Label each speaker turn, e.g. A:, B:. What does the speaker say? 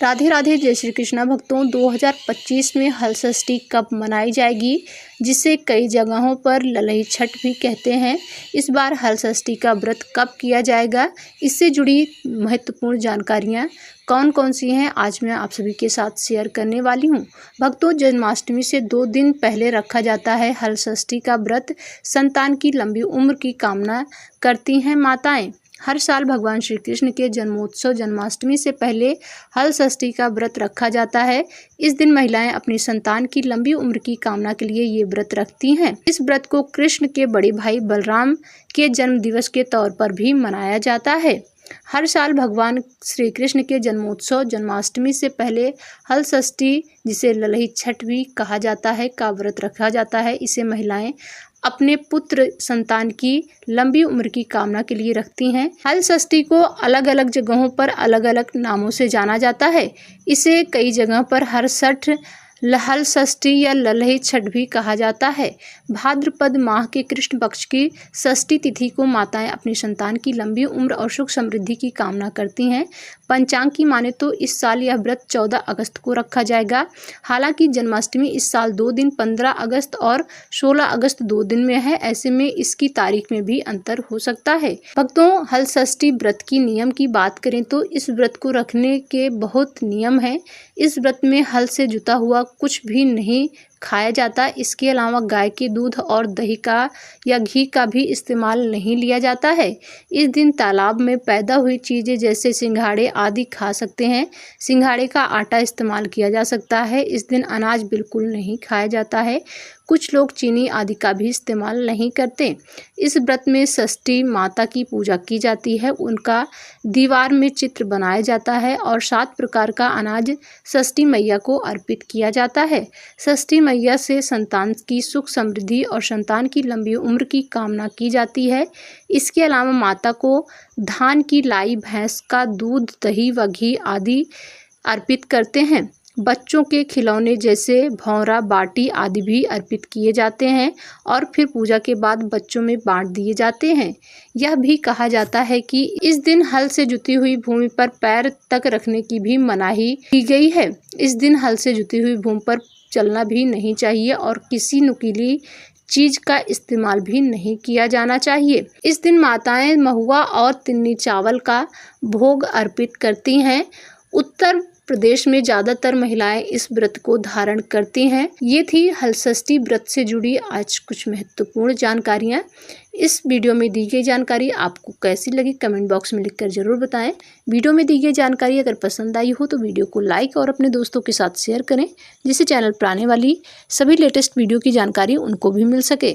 A: राधे राधे, जय श्री कृष्णा भक्तों। 2025 में हल षष्ठी कब मनाई जाएगी, जिसे कई जगहों पर ललई छठ भी कहते हैं। इस बार हल षष्ठी का व्रत कब किया जाएगा, इससे जुड़ी महत्वपूर्ण जानकारियां कौन कौन सी हैं, आज मैं आप सभी के साथ शेयर करने वाली हूं। भक्तों, जन्माष्टमी से 2 दिन पहले रखा जाता है हल षष्ठी का व्रत। संतान की लंबी उम्र की कामना करती हैं माताएं। हर साल भगवान श्री कृष्ण के जन्मोत्सव जन्माष्टमी से पहले हल षष्ठी का व्रत रखा जाता है। इस दिन महिलाएं अपनी संतान की लंबी उम्र की कामना के लिए ये व्रत रखती हैं। इस व्रत को कृष्ण के बड़े भाई बलराम के जन्म दिवस के तौर पर भी मनाया जाता है। हर साल भगवान श्री कृष्ण के जन्मोत्सव जन्माष्टमी से पहले हल षष्ठी, जिसे ललई छठ भी कहा जाता है, का व्रत रखा जाता है। इसे महिलाएं अपने पुत्र संतान की लंबी उम्र की कामना के लिए रखती हैं। हल षष्ठी को अलग अलग जगहों पर अलग अलग नामों से जाना जाता है। इसे कई जगह पर हल षष्ठी या ललई छठ भी कहा जाता है। भाद्रपद माह के कृष्ण पक्ष की षष्ठी तिथि को माताएं अपनी संतान की लंबी उम्र और सुख समृद्धि की कामना करती हैं। पंचांग की माने तो इस साल यह व्रत 14 अगस्त को रखा जाएगा। हालांकि जन्माष्टमी इस साल 2 दिन 15 अगस्त और 16 अगस्त 2 दिन में है। ऐसे में इसकी तारीख में भी अंतर हो सकता है। भक्तों, हल षष्ठी व्रत की नियम की बात करें तो इस व्रत को रखने के बहुत नियम हैं। इस व्रत में हल से जुता हुआ कुछ भी नहीं खाया जाता। इसके अलावा गाय के दूध और दही का या घी का भी इस्तेमाल नहीं लिया जाता है। इस दिन तालाब में पैदा हुई चीज़ें जैसे सिंघाड़े आदि खा सकते हैं। सिंघाड़े का आटा इस्तेमाल किया जा सकता है। इस दिन अनाज बिल्कुल नहीं खाया जाता है। कुछ लोग चीनी आदि का भी इस्तेमाल नहीं करते। इस व्रत में षष्ठी माता की पूजा की जाती है। उनका दीवार में चित्र बनाया जाता है और 7 प्रकार का अनाज षष्ठी मैया को अर्पित किया जाता है। षष्ठी मैया से संतान की सुख समृद्धि और संतान की लंबी उम्र की कामना की जाती है। इसके अलावा माता को धान की लाई, भैंस का दूध, दही व घी आदि अर्पित करते हैं। बच्चों के खिलौने जैसे भौरा, बाटी आदि भी अर्पित किए जाते हैं और फिर पूजा के बाद बच्चों में बांट दिए जाते हैं। यह भी कहा जाता है कि इस दिन हल से जुती हुई भूमि पर पैर तक रखने की भी मनाही की गई है। इस दिन हल से जुती हुई भूमि पर चलना भी नहीं चाहिए और किसी नुकीली चीज का इस्तेमाल भी नहीं किया जाना चाहिए। इस दिन माताएं महुआ और तिन्नी चावल का भोग अर्पित करती हैं। उत्तर प्रदेश में ज़्यादातर महिलाएं इस व्रत को धारण करती हैं। ये थी हल षष्ठी व्रत से जुड़ी आज कुछ महत्वपूर्ण जानकारियां। इस वीडियो में दी गई जानकारी आपको कैसी लगी, कमेंट बॉक्स में लिखकर ज़रूर बताएं। वीडियो में दी गई जानकारी अगर पसंद आई हो तो वीडियो को लाइक और अपने दोस्तों के साथ शेयर करें, जिससे चैनल पर आने वाली सभी लेटेस्ट वीडियो की जानकारी उनको भी मिल सके।